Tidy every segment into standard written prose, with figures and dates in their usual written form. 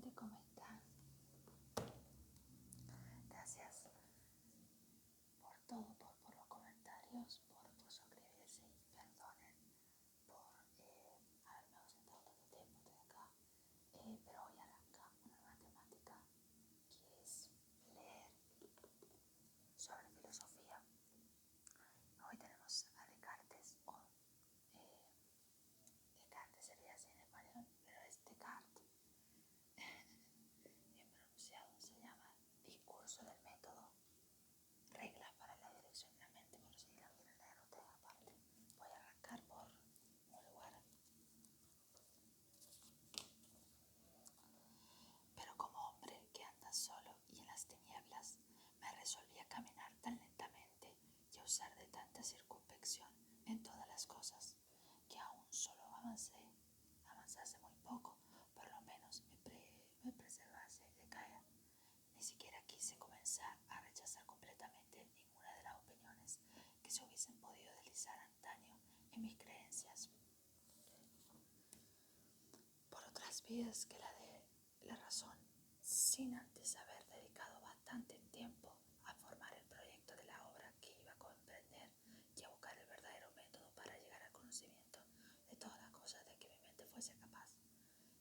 gente, ¿cómo están? Gracias por todo, por los comentarios, por suscribirse y perdonen por haberme ausentado tanto tiempo. Estoy acá, pero hoy arranca una nueva temática que es leer sobre filosofía. Hoy tenemos a Descartes, o Descartes sería así en español, pero es Descartes, bien pronunciado. Se llama Discurso del método, reglas para la dirección de la mente, por si la quieren leer ustedes aparte. Voy a arrancar por un lugar. Pero como hombre que anda solo y en las tinieblas, me resolví a caminar tan lentamente y a usar de tanta circunspección en todas las cosas, que aún solo avanzase muy poco, por lo menos me preservase de caer. Ni siquiera quise comenzar a rechazar completamente ninguna de las opiniones que se hubiesen podido deslizar antaño en mis creencias por otras vías que la de la razón, sin antes haber dedicado bastante tiempo a formar el proyecto de la obra que iba a comprender y a buscar el verdadero método para llegar al conocimiento de todas las cosas de que mi mente fuese capaz.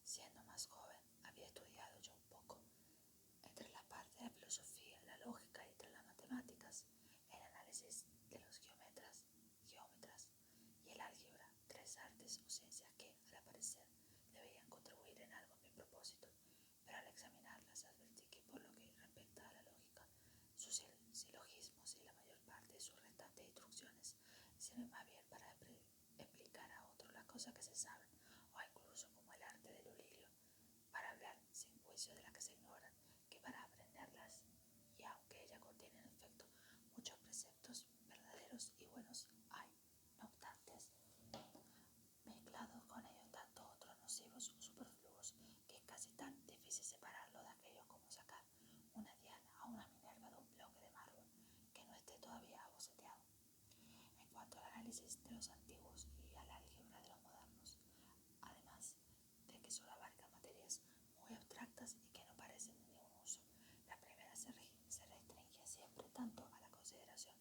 Siendo más joven, había estudiado yo un poco entre la parte de la filosofía, la lógica y entre las matemáticas, el análisis de los geómetras y el álgebra, tres artes o ciencias que, al parecer, debían contribuir en algo a mi propósito, pero al examinarlas advertí que por lo que respecta a la lógica, sus silogismos y la mayor parte de sus restantes instrucciones sirven más bien para explicar a otros las cosas que se saben, o incluso como el arte del lirio, para hablar sin juicio de las que se ignoran, que para aprenderlas, y aunque ella contiene en efecto muchos preceptos verdaderos y buenos, hay, no obstante, mezclados con ellos tanto otros nocivos o superfluos, que es casi tan difícil separarlo de aquellos como sacar una diana o una Minerva de un bloque de mármol que no esté todavía boceteado. En cuanto al análisis de los antiguos y al álgebra de los modernos, además de que solo abarca materias muy abstractas y que no parecen de ningún uso, la primera se restringe siempre tanto a la consideración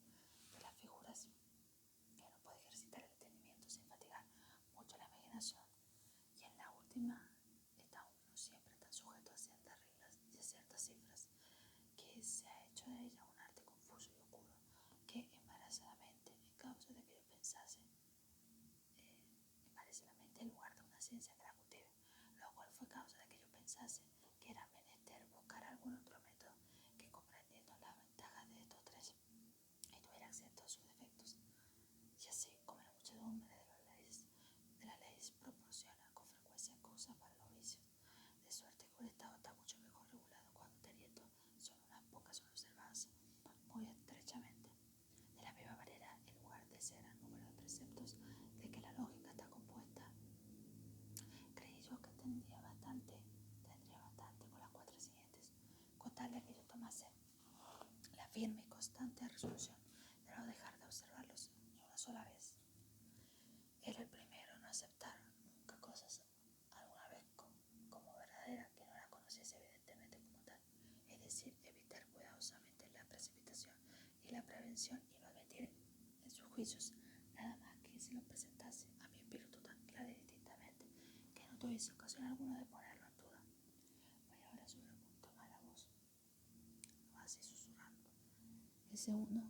de las figuras que no puede ejercitar el entendimiento sin fatigar mucho la imaginación, y en la última está uno siempre tan sujeto a ciertas reglas y a ciertas cifras que se ha hecho de ella un arte confuso y oscuro que embarazadamente, en causa de que yo pensase, parece la mente el lugar de una ciencia que la cultive, lo cual fue causa de que yo pensase que era menester buscar algún otro método que, comprendiendo las ventajas de estos tres, estuviera exento de sus defectos. Y así como la muchedumbre de las leyes proporciona con frecuencia cosas para los vicios, de suerte que un estado está mucho mejor regulado cuando teniendo solo unas pocas observadas muy estrechamente. De la misma manera, en lugar de ese gran número de preceptos de que la lógica está compuesta, creí yo que tendría bastante con las cuatro siguientes, con tal de que yo tomase la firme y constante resolución de no dejar de observarlos ni una sola vez. Era el primero en no aceptar nunca cosas alguna vez como verdaderas que no las conociese evidentemente como tal, es decir, evitar cuidadosamente la precipitación y la prevención y no admitir en sus juicios nada más que si lo presentase a mi espíritu tan claro y distintamente que no tuviese ocasión alguna de ponerlo en duda. Voy ahora a subir un poquito más la voz, así susurrando. El segundo,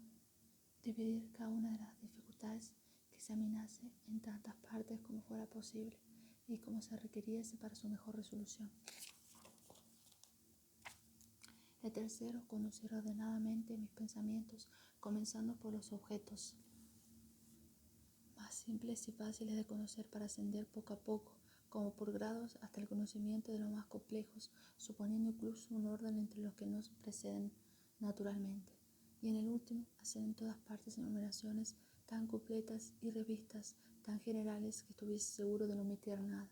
dividir cada una de las dificultades que examinase en tantas partes como fuera posible y como se requiriese para su mejor resolución. El tercero, conducir ordenadamente mis pensamientos, comenzando por los objetos más simples y fáciles de conocer para ascender poco a poco, como por grados, hasta el conocimiento de los más complejos, suponiendo incluso un orden entre los que nos preceden naturalmente. Y en el último, hacer en todas partes enumeraciones tan completas y revistas tan generales que estuviese seguro de no omitir nada.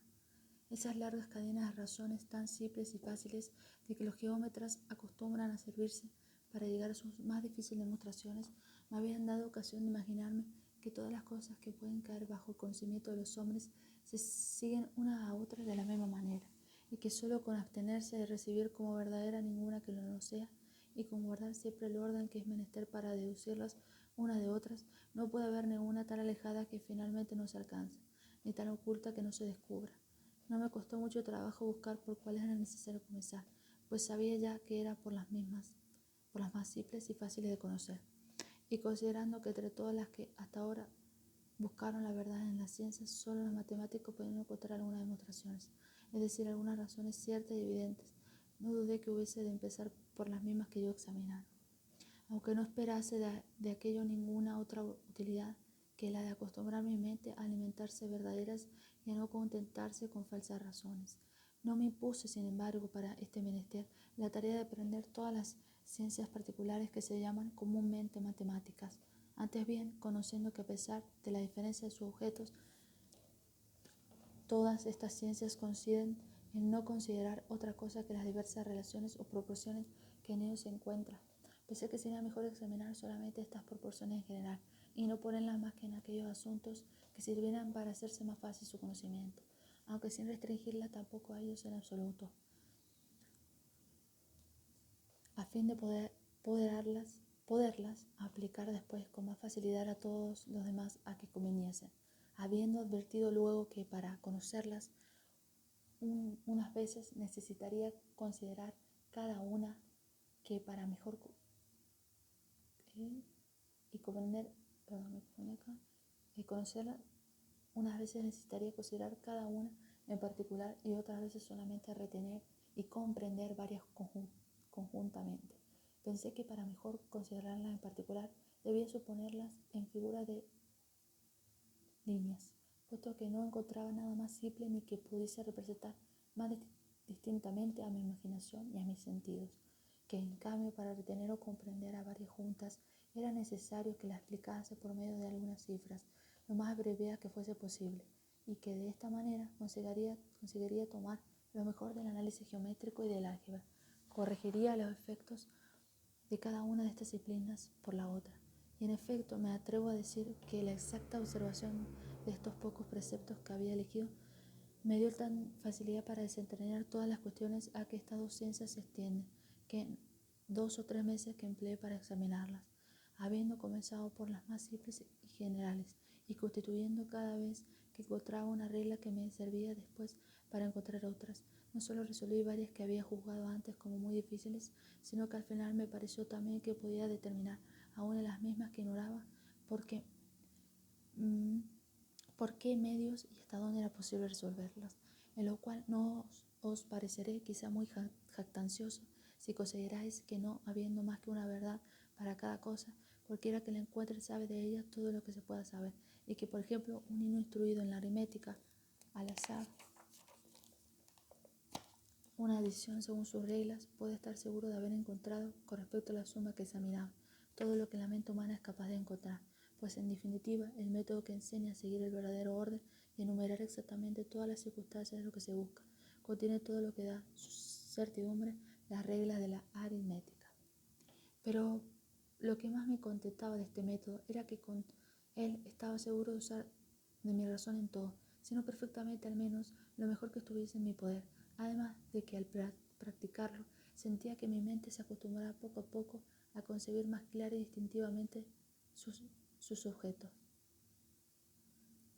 Esas largas cadenas de razones tan simples y fáciles de que los geómetras acostumbran a servirse para llegar a sus más difíciles demostraciones me habían dado ocasión de imaginarme que todas las cosas que pueden caer bajo el conocimiento de los hombres se siguen una a otra de la misma manera, y que solo con abstenerse de recibir como verdadera ninguna que no lo sea, y con guardar siempre el orden que es menester para deducirlas unas de otras, no puede haber ninguna tan alejada que finalmente no se alcance, ni tan oculta que no se descubra. No me costó mucho trabajo buscar por cuál era necesario comenzar, pues sabía ya que era por las más simples y fáciles de conocer. Y considerando que entre todas las que hasta ahora buscaron la verdad en las ciencias, solo los matemáticos podían encontrar algunas demostraciones, es decir, algunas razones ciertas y evidentes, no dudé que hubiese de empezar por las mismas que yo examinara, aunque no esperase de aquello ninguna otra utilidad que la de acostumbrar mi mente a alimentarse verdaderas y a no contentarse con falsas razones. No me impuse, sin embargo, para este menester la tarea de aprender todas las ciencias particulares que se llaman comúnmente matemáticas. Antes bien, conociendo que a pesar de la diferencia de sus objetos, todas estas ciencias coinciden en no considerar otra cosa que las diversas relaciones o proporciones que en ellos se encuentran. Pensé que sería mejor examinar solamente estas proporciones en general y no ponerlas más que en aquellos asuntos que sirvieran para hacerse más fácil su conocimiento, aunque sin restringirla tampoco a ellos en absoluto, a fin de poderlas aplicar después con más facilidad a todos los demás a que conviniesen, habiendo advertido luego que para conocerlas unas veces necesitaría considerar cada una que para mejor y comprender, y conocerla, unas veces necesitaría considerar cada una en particular y otras veces solamente retener y comprender varias conjuntamente. Pensé que para mejor considerarlas en particular debía suponerlas en figura de líneas, puesto que no encontraba nada más simple ni que pudiese representar más distintamente a mi imaginación y a mis sentidos, que en cambio para retener o comprender a varias juntas era necesario que las explicase por medio de algunas cifras, lo más abreviada que fuese posible, y que de esta manera conseguiría tomar lo mejor del análisis geométrico y del álgebra, corregiría los efectos de cada una de estas disciplinas por la otra. Y en efecto me atrevo a decir que la exacta observación de estos pocos preceptos que había elegido me dio tan facilidad para desentrañar todas las cuestiones a que estas dos ciencias se extienden, que en 2 o 3 meses que empleé para examinarlas, habiendo comenzado por las más simples y generales, y constituyendo cada vez que encontraba una regla que me servía después para encontrar otras, no solo resolví varias que había juzgado antes como muy difíciles, sino que al final me pareció también que podía determinar aún en las mismas que ignoraba porque por qué medios y hasta dónde era posible resolverlos, en lo cual no os pareceré quizá muy jactancioso si consideráis que no habiendo más que una verdad para cada cosa, cualquiera que la encuentre sabe de ella todo lo que se pueda saber, y que por ejemplo un niño instruido en la aritmética al azar una adición según sus reglas puede estar seguro de haber encontrado, con respecto a la suma que examinaba, todo lo que la mente humana es capaz de encontrar, pues en definitiva el método que enseña a seguir el verdadero orden y enumerar exactamente todas las circunstancias de lo que se busca, contiene todo lo que da certidumbre las reglas de la aritmética. Pero lo que más me contentaba de este método era que con él estaba seguro de usar de mi razón en todo, sino perfectamente al menos lo mejor que estuviese en mi poder, además de que al practicarlo sentía que mi mente se acostumbraba poco a poco a concebir más clara y distintivamente sus objetos,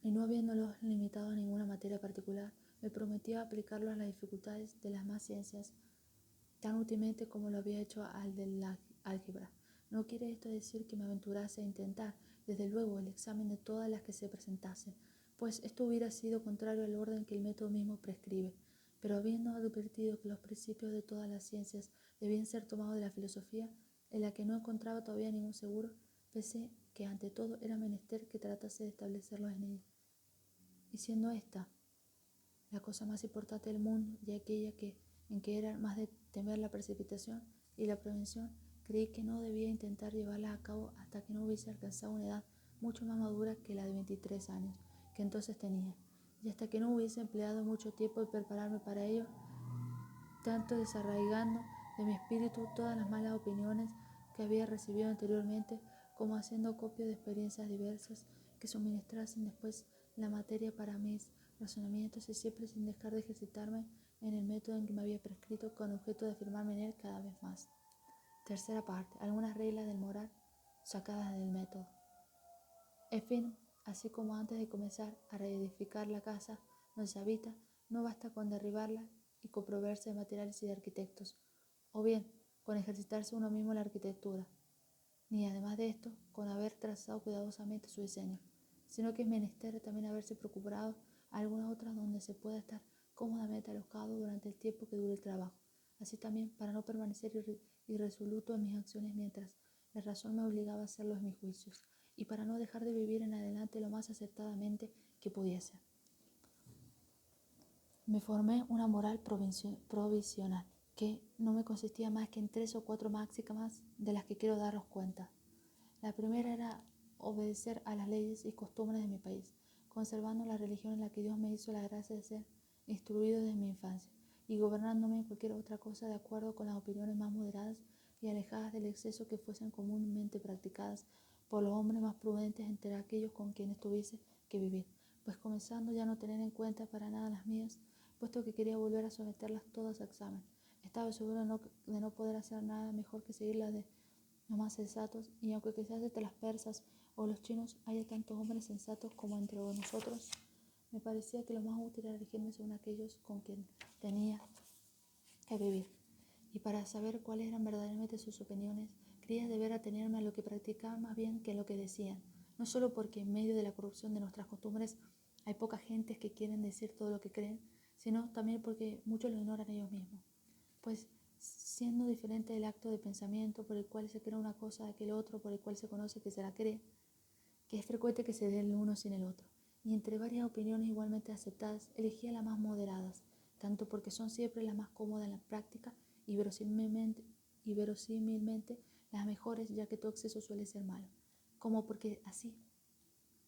y no habiéndolos limitado a ninguna materia particular, me prometía aplicarlo a las dificultades de las más ciencias tan útilmente como lo había hecho al de la álgebra. No quiere esto decir que me aventurase a intentar, desde luego, el examen de todas las que se presentasen, pues esto hubiera sido contrario al orden que el método mismo prescribe, pero habiendo advertido que los principios de todas las ciencias debían ser tomados de la filosofía, en la que no encontraba todavía ningún seguro, pensé que ante todo era menester que tratase de establecerlos en ella. Y siendo esta la cosa más importante del mundo y aquella en que era más de temer la precipitación y la prevención, creí que no debía intentar llevarla a cabo hasta que no hubiese alcanzado una edad mucho más madura que la de 23 años que entonces tenía, y hasta que no hubiese empleado mucho tiempo en prepararme para ello, tanto desarraigando de mi espíritu todas las malas opiniones que había recibido anteriormente, como haciendo copia de experiencias diversas que suministrasen después la materia para mis razonamientos y siempre sin dejar de ejercitarme en el método en que me había prescrito con objeto de afirmarme en él cada vez más. Tercera parte. Algunas reglas del moral sacadas del método. En fin, así como antes de comenzar a reedificar la casa donde se habita, no basta con derribarla y con proveerse de materiales y de arquitectos, o bien con ejercitarse uno mismo la arquitectura, ni además de esto con haber trazado cuidadosamente su diseño, sino que es menester también haberse procurado alguna otra donde se pueda estar cómodamente alojado durante el tiempo que dure el trabajo, así también para no permanecer irresoluto en mis acciones mientras la razón me obligaba a hacerlo en mis juicios, y para no dejar de vivir en adelante lo más acertadamente que pudiese. Me formé una moral provisional, que no me consistía más que en 3 o 4 máximas de las que quiero daros cuenta. La primera era obedecer a las leyes y costumbres de mi país, conservando la religión en la que Dios me hizo la gracia de ser instruido desde mi infancia, y gobernándome en cualquier otra cosa de acuerdo con las opiniones más moderadas y alejadas del exceso que fuesen comúnmente practicadas por los hombres más prudentes entre aquellos con quienes tuviese que vivir, pues comenzando ya no tener en cuenta para nada las mías, puesto que quería volver a someterlas todas a examen. Estaba seguro de no poder hacer nada mejor que seguirlas de los más sensatos, y aunque quizás entre las persas o los chinos haya tantos hombres sensatos como entre nosotros, me parecía que lo más útil era regirme según aquellos con quien tenía que vivir. Y para saber cuáles eran verdaderamente sus opiniones, creía deber atenerme a lo que practicaban más bien que a lo que decían, no solo porque en medio de la corrupción de nuestras costumbres hay pocas gentes que quieren decir todo lo que creen, sino también porque muchos lo ignoran ellos mismos. Pues siendo diferente el acto de pensamiento por el cual se cree una cosa de aquel otro por el cual se conoce que se la cree, que es frecuente que se dé el uno sin el otro, y entre varias opiniones igualmente aceptadas, elegía las más moderadas, tanto porque son siempre las más cómodas en la práctica y verosímilmente las mejores, ya que todo exceso suele ser malo, como porque así,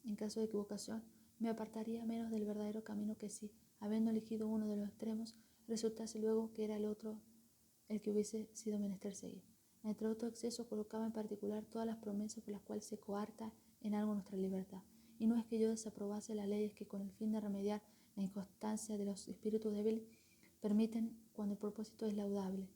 en caso de equivocación, me apartaría menos del verdadero camino que si, habiendo elegido uno de los extremos, resultase luego que era el otro el que hubiese sido menester seguir. Entre otro exceso colocaba en particular todas las promesas por las cuales se coarta en algo nuestra libertad, y no es que yo desaprobase las leyes que con el fin de remediar la inconstancia de los espíritus débiles permiten, cuando el propósito es laudable,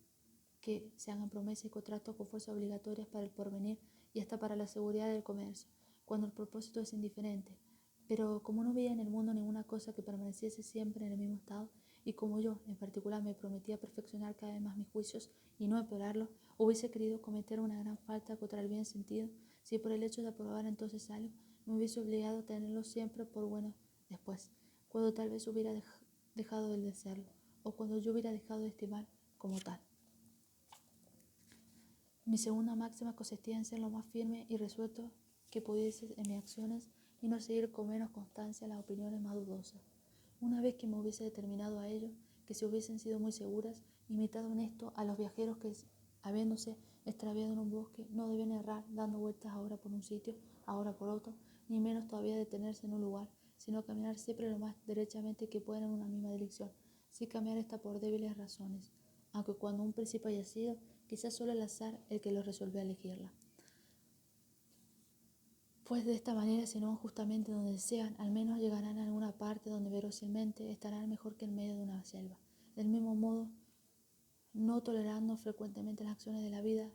que se hagan promesas y contratos con fuerza obligatorias para el porvenir y hasta para la seguridad del comercio, cuando el propósito es indiferente. Pero como no veía en el mundo ninguna cosa que permaneciese siempre en el mismo estado, y como yo, en particular, me prometía perfeccionar cada vez más mis juicios y no empeorarlos, hubiese querido cometer una gran falta contra el bien sentido, si por el hecho de aprobar entonces algo, me hubiese obligado a tenerlo siempre por bueno después, cuando tal vez hubiera dejado de desearlo, o cuando yo hubiera dejado de estimar como tal. Mi segunda máxima consistía en ser lo más firme y resuelto que pudiese en mis acciones y no seguir con menos constancia las opiniones más dudosas. Una vez que me hubiese determinado a ello, que si hubiesen sido muy seguras, imitado en esto a los viajeros que, habiéndose extraviado en un bosque, no deben errar dando vueltas ahora por un sitio, ahora por otro, ni menos todavía detenerse en un lugar, sino caminar siempre lo más derechamente que puedan en una misma dirección, sin cambiar esta por débiles razones, aunque cuando un principio haya sido, quizás solo el azar el que lo resolvió a elegirla. Pues de esta manera, si no van justamente donde desean, al menos llegarán a alguna parte donde verosimilmente estarán mejor que en medio de una selva. Del mismo modo, no tolerando frecuentemente las acciones de la vida,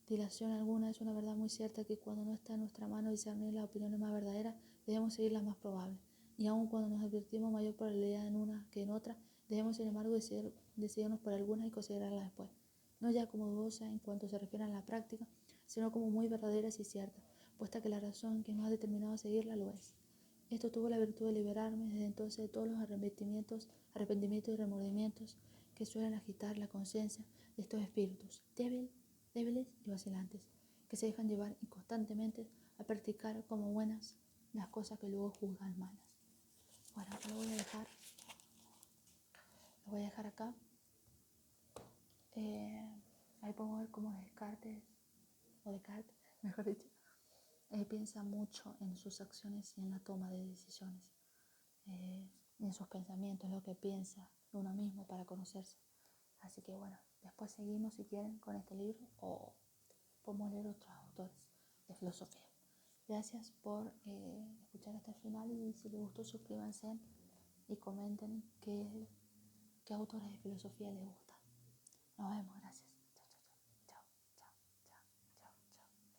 dilación alguna, es una verdad muy cierta que cuando no está en nuestra mano discernir las opiniones más verdaderas, debemos seguir las más probables. Y aun cuando nos advertimos mayor probabilidad en una que en otra, debemos sin embargo decidirnos por algunas y considerarlas después, no ya como dudosas en cuanto se refiere a la práctica, sino como muy verdaderas y ciertas, puesta que la razón que nos ha determinado a seguirla lo es. Esto tuvo la virtud de liberarme desde entonces de todos los arrepentimientos y remordimientos que suelen agitar la conciencia de estos espíritus débiles y vacilantes, que se dejan llevar inconstantemente a practicar como buenas las cosas que luego juzgan malas. Bueno, lo voy a dejar acá. Ahí podemos ver cómo Descartes, mejor dicho, piensa mucho en sus acciones y en la toma de decisiones, y en sus pensamientos, lo que piensa de uno mismo para conocerse. Así que bueno, después seguimos si quieren con este libro o podemos leer otros autores de filosofía. Gracias por escuchar hasta el final y si les gustó suscríbanse y comenten qué autores de filosofía les gusta. Nos vemos, gracias.